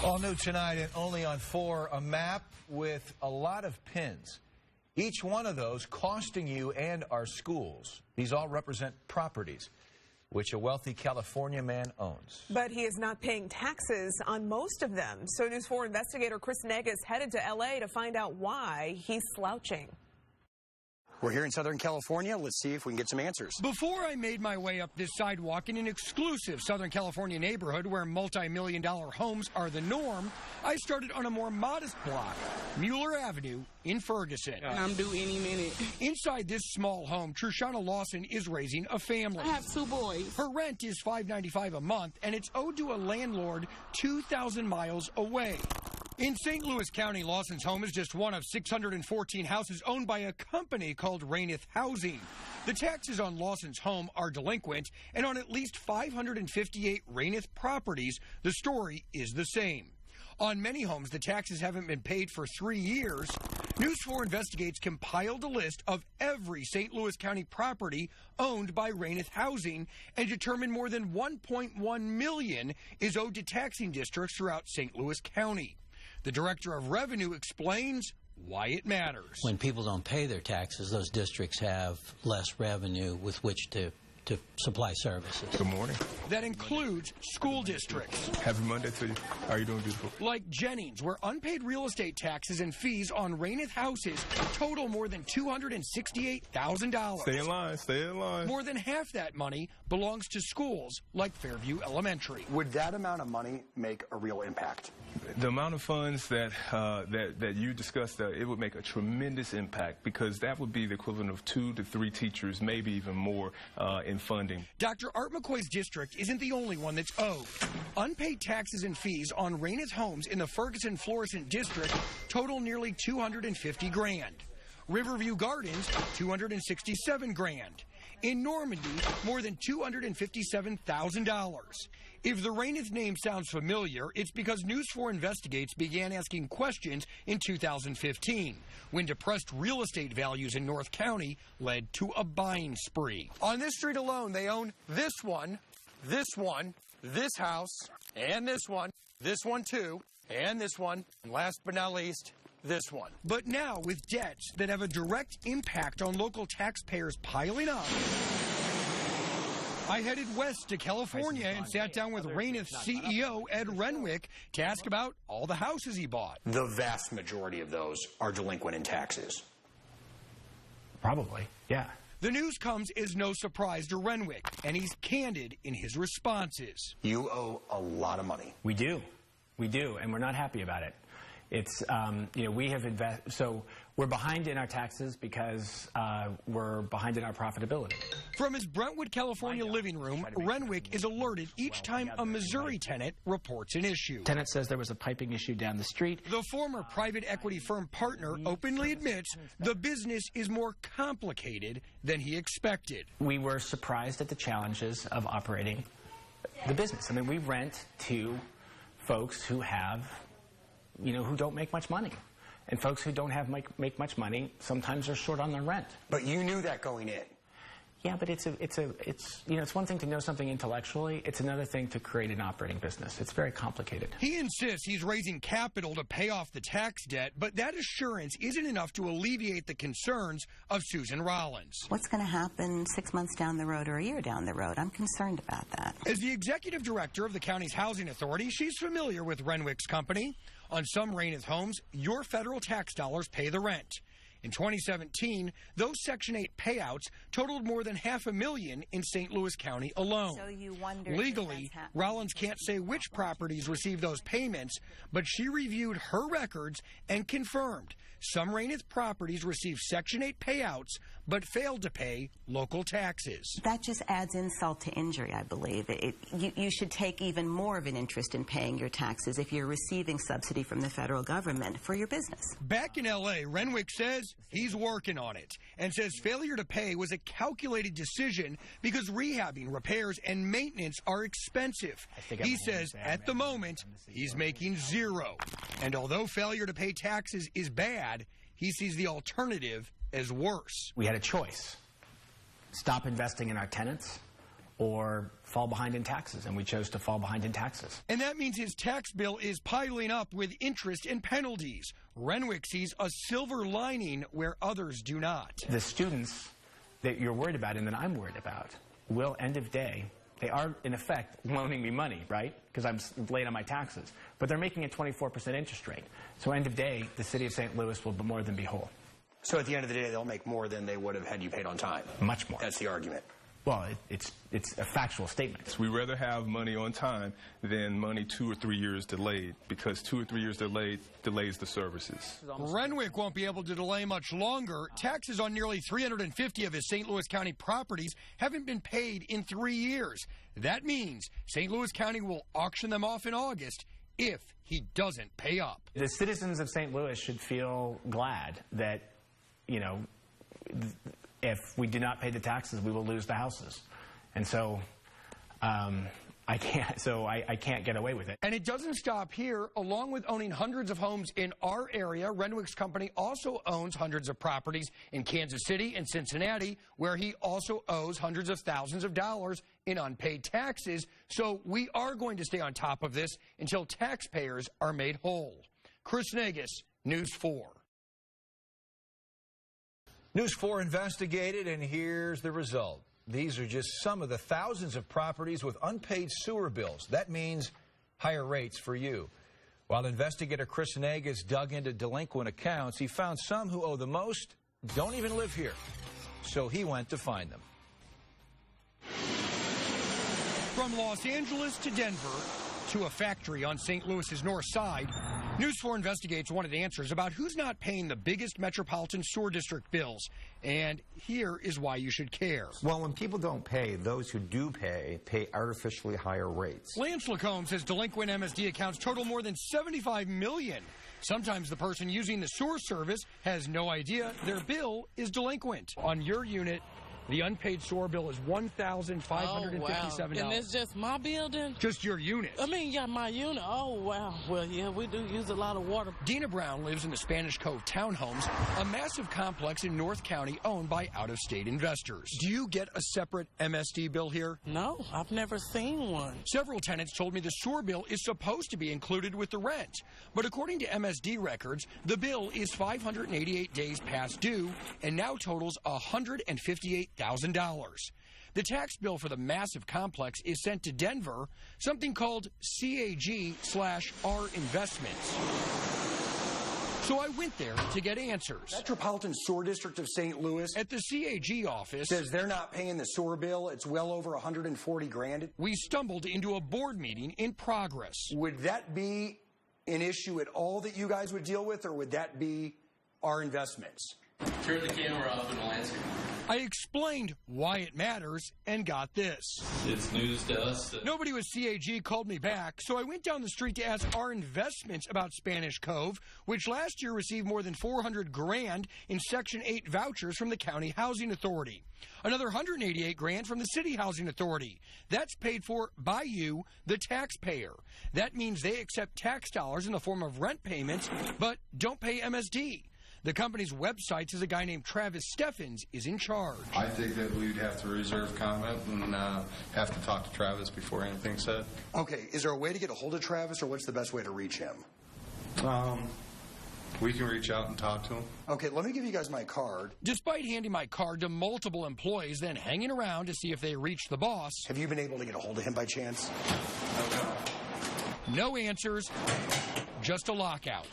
All new tonight and only on 4, a map with a lot of pins. Each one of those costing you and our schools. These all represent properties which a wealthy California man owns. But he is not paying taxes on most of them. So News 4 investigator Chris Negus headed to L.A. to find out why he's slouching. We're here in Southern California. Let's see if we can get some answers. Before I made my way up this sidewalk in an exclusive Southern California neighborhood where multi-million-dollar homes are the norm, I started on a more modest block, Mueller Avenue in Ferguson. I'm due any minute. Inside this small home, Trishana Lawson is raising a family. I have 2 boys. Her rent is $5.95 a month, and it's owed to a landlord 2,000 miles away. In St. Louis County, Lawson's home is just one of 614 houses owned by a company called Raineth Housing. The taxes on Lawson's home are delinquent, and on at least 558 Raineth properties, the story is the same. On many homes, the taxes haven't been paid for 3 years. News 4 Investigates compiled a list of every St. Louis County property owned by Raineth Housing and determined more than $1.1 million is owed to taxing districts throughout St. Louis County. The Director of Revenue explains why it matters. When people don't pay their taxes, those districts have less revenue with which to supply services. Good morning. That includes school districts. Happy Monday to you. How are you doing, beautiful? Like Jennings, where unpaid real estate taxes and fees on Raineth houses total more than $268,000. Stay in line, stay in line. More than half that money belongs to schools like Fairview Elementary. Would that amount of money make a real impact? The amount of funds that you discussed, it would make a tremendous impact because that would be the equivalent of 2 to 3 teachers, maybe even more, in funding. Dr. Art McCoy's district isn't the only one that's owed. Unpaid taxes and fees on Raineth homes in the Ferguson-Florissant district total nearly $250 grand. Riverview Gardens, $267 grand. In Normandy, more than $257,000. If the Raineth name sounds familiar, it's because News 4 Investigates began asking questions in 2015, when depressed real estate values in North County led to a buying spree. On this street alone, they own this one, this house, and this one too, and this one, and last but not least, this one. But now, with debts that have a direct impact on local taxpayers piling up, I headed west to California and sat down with Raineth CEO Ed Renwick to ask about all the houses he bought. The vast majority of those are delinquent in taxes. Probably, yeah. The news comes as no surprise to Renwick, and he's candid in his responses. You owe a lot of money. We do, and we're not happy about it. It's, we have so we're behind in our taxes because we're behind in our profitability. From his Brentwood, California living room, Renwick is alerted each time a Missouri tenant reports an issue. Tenant says there was a piping issue down the street. The former private equity firm partner openly admits the business is more complicated than he expected. We were surprised at the challenges of operating the business. I mean, we rent to folks who have who don't make much money. And folks who don't make much money sometimes are short on their rent. But you knew that going in. Yeah, but it's one thing to know something intellectually. It's another thing to create an operating business. It's very complicated. He insists he's raising capital to pay off the tax debt, but that assurance isn't enough to alleviate the concerns of Susan Rollins. What's going to happen 6 months down the road or a year down the road? I'm concerned about that. As the executive director of the county's housing authority, she's familiar with Renwick's company. On some Raineth homes, your federal tax dollars pay the rent. In 2017, those Section 8 payouts totaled more than $500,000 in St. Louis County alone. So you wonder legally, Rollins can't say which properties received those payments, but she reviewed her records and confirmed some Raineth properties received Section 8 payouts but failed to pay local taxes. That just adds insult to injury, I believe. You should take even more of an interest in paying your taxes if you're receiving subsidy from the federal government for your business. Back in L.A., Renwick says he's working on it and says failure to pay was a calculated decision because rehabbing, repairs, and maintenance are expensive. He says at the moment he's making zero. And although failure to pay taxes is bad, he sees the alternative as worse. We had a choice. Stop investing in our tenants or fall behind in taxes, and we chose to fall behind in taxes. And that means his tax bill is piling up with interest and penalties. Renwick sees a silver lining where others do not. The students that you're worried about and that I'm worried about will, end of day, they are, in effect, loaning me money, right? Because I'm late on my taxes. But they're making a 24% interest rate. So end of day, the city of St. Louis will more than be whole. So at the end of the day, they'll make more than they would have had you paid on time. Much more. That's the argument. Well, it's a factual statement. We'd rather have money on time than money 2 or 3 years delayed, because 2 or 3 years delayed delays the services. Renwick won't be able to delay much longer. Taxes on nearly 350 of his St. Louis County properties haven't been paid in 3 years. That means St. Louis County will auction them off in August if he doesn't pay up. The citizens of St. Louis should feel glad that, you know, if we do not pay the taxes, we will lose the houses. And so I can't get away with it. And it doesn't stop here. Along with owning hundreds of homes in our area, Renwick's company also owns hundreds of properties in Kansas City and Cincinnati, where he also owes hundreds of thousands of dollars in unpaid taxes. So we are going to stay on top of this until taxpayers are made whole. Chris Negus, News 4. News 4 investigated, and here's the result. These are just some of the thousands of properties with unpaid sewer bills. That means higher rates for you. While investigator Chris Negus dug into delinquent accounts, he found some who owe the most don't even live here. So he went to find them. From Los Angeles to Denver to a factory on St. Louis's north side, News 4 Investigates wanted answers about who's not paying the biggest metropolitan sewer district bills. And here is why you should care. Well, when people don't pay, those who do pay artificially higher rates. Lance Lacombe says delinquent MSD accounts total more than $75 million. Sometimes the person using the sewer service has no idea their bill is delinquent. On your unit, the unpaid sewer bill is $1,557. Oh, wow. And it's just my building? Just your unit. I mean, yeah, my unit. Oh, wow. Well, yeah, we do use a lot of water. Dina Brown lives in the Spanish Cove Townhomes, a massive complex in North County owned by out-of-state investors. Do you get a separate MSD bill here? No, I've never seen one. Several tenants told me the sewer bill is supposed to be included with the rent. But according to MSD records, the bill is 588 days past due and now totals $158,000. The tax bill for the massive complex is sent to Denver, something called CAG/R Investments. So I went there to get answers. Metropolitan Sewer District of St. Louis at the CAG office says they're not paying the sewer bill. It's well over $140,000. We stumbled into a board meeting in progress. Would that be an issue at all that you guys would deal with, or would that be our investments? Turn the camera off and I'll answer. I explained why it matters and got this. It's news to us. Nobody with CAG called me back, so I went down the street to ask our investments about Spanish Cove, which last year received more than $400,000 in Section 8 vouchers from the County Housing Authority. Another $188,000 from the City Housing Authority. That's paid for by you, the taxpayer. That means they accept tax dollars in the form of rent payments, but don't pay MSD. The company's website says a guy named Travis Steffens is in charge. I think that we'd have to reserve comment and have to talk to Travis before anything's said. Okay, is there a way to get a hold of Travis, or what's the best way to reach him? We can reach out and talk to him. Okay, let me give you guys my card. Despite handing my card to multiple employees, then hanging around to see if they reach the boss. Have you been able to get a hold of him by chance? No answers, just a lockout.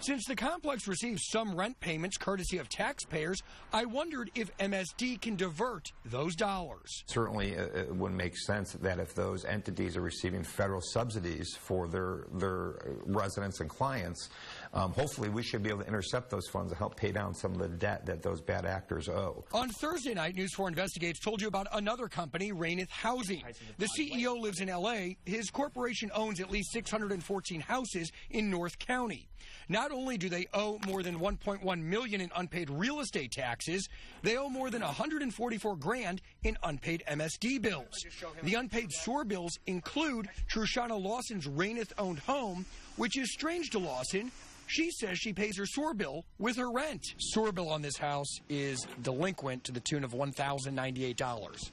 Since the complex receives some rent payments courtesy of taxpayers, I wondered if MSD can divert those dollars. Certainly, it would make sense that if those entities are receiving federal subsidies for their residents and clients, hopefully we should be able to intercept those funds to help pay down some of the debt that those bad actors owe. On Thursday night, News 4 Investigates told you about another company, Raineth Housing. The CEO lives in L.A. His corporation owns at least 614 houses in North County. Not only do they owe more than $1.1 million in unpaid real estate taxes, they owe more than $144,000 in unpaid MSD bills. The unpaid sewer bills include Trushana Lawson's Raineth-owned home, which is strange to Lawson. She says she pays her sewer bill with her rent. Sewer bill on this house is delinquent to the tune of $1,098.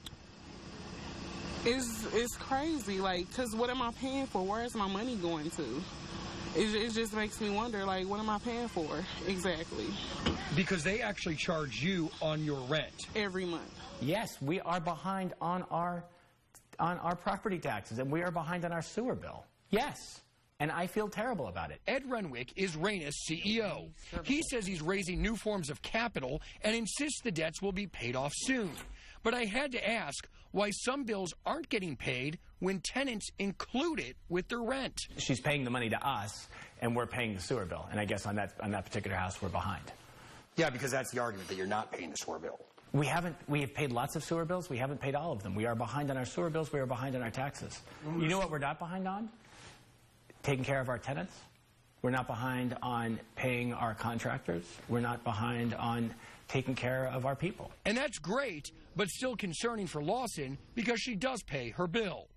It's crazy, like, because what am I paying for? Where is my money going to? It just makes me wonder, like, what am I paying for exactly? Because they actually charge you on your rent. Every month. Yes, we are behind on our property taxes, and we are behind on our sewer bill. Yes. And I feel terrible about it. Ed Renwick is Reyna's CEO. He says he's raising new forms of capital and insists the debts will be paid off soon. But I had to ask why some bills aren't getting paid when tenants include it with their rent. She's paying the money to us, and we're paying the sewer bill. And I guess on that particular house, we're behind. Yeah, because that's the argument, that you're not paying the sewer bill. We have paid lots of sewer bills. We haven't paid all of them. We are behind on our sewer bills. We are behind on our taxes. You know what we're not behind on? Taking care of our tenants. We're not behind on paying our contractors. We're not behind on taking care of our people. And that's great, but still concerning for Lawson because she does pay her bill.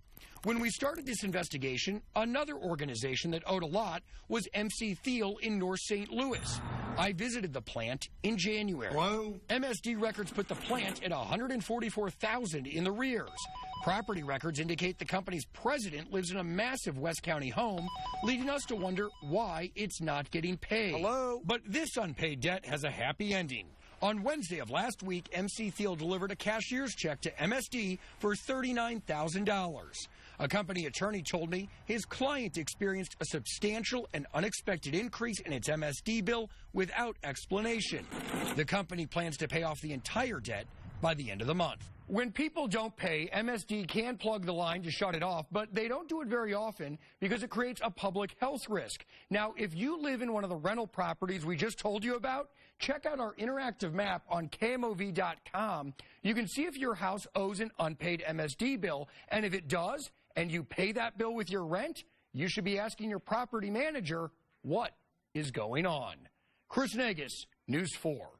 When we started this investigation, another organization that owed a lot was MC Thiel in North St. Louis. I visited the plant in January. Hello? MSD records put the plant at $144,000 in the rears. Property records indicate the company's president lives in a massive West County home, leading us to wonder why it's not getting paid. Hello? But this unpaid debt has a happy ending. On Wednesday of last week, MC Thiel delivered a cashier's check to MSD for $39,000. A company attorney told me his client experienced a substantial and unexpected increase in its MSD bill without explanation. The company plans to pay off the entire debt by the end of the month. When people don't pay, MSD can plug the line to shut it off, but they don't do it very often because it creates a public health risk. Now, if you live in one of the rental properties we just told you about, check out our interactive map on KMOV.com. You can see if your house owes an unpaid MSD bill, and if it does, and you pay that bill with your rent, you should be asking your property manager what is going on. Chris Negus, News 4.